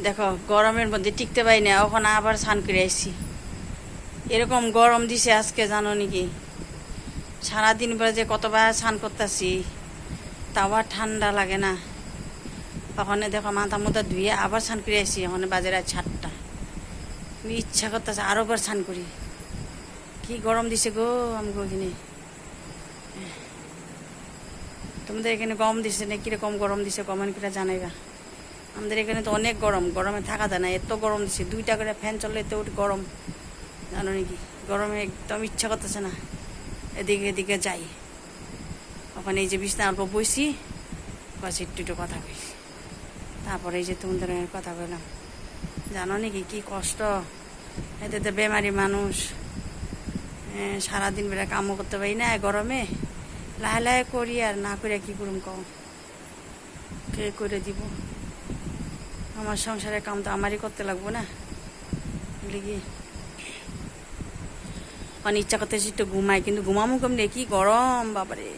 দেখো গরমের মধ্যে টিকতে পারি না, ওখানে আবার স্নান করে আসছি। এরকম গরম দিছে আজকে, জানো নাকি? সারাদিন পরে যে কতবার স্নান করতেছি, তাও আর ঠান্ডা লাগে না। ওখানে দেখো মাথা মুথা ধুয়ে আবার স্নান করে আসছি। ওখানে বাজে রাত 7টা। ইচ্ছা করতেছে আরো বার স্নান করি। কি গরম দিছে গো আমগো এখানে। তোমাদের এখানে গরম দিছে না কিরকম গরম দিছে কমেন্ট করে জানাইবা। আমাদের এখানে তো অনেক গরম, গরমে থাকা যায় না, এত গরম দিছে। 2টা করে ফ্যান চললে এত গরম, জানো নাকি? গরমে একদম ইচ্ছা করতেছে না এদিকে এদিকে যাই। ওখানে এই যে বিছনা অল্প বইছি, বাস একটু কথা কইছি, তারপরে এই যে তোমাদের কথা বললাম। জানো নাকি কি কষ্ট? এতে তো বেমারি মানুষ, সারাদিন বেলা কামও করতে পারি না গরমে। লাহে লাহে করি, আর না করে কি করুম কও? কে করে দিব? আমার সংসারের কাম তো আমারই করতে লাগবো না? লিখি অনেক ইচ্ছা করতেছি একটু ঘুমাই, কিন্তু ঘুমামো কেমনে? কি গরম বাবারে।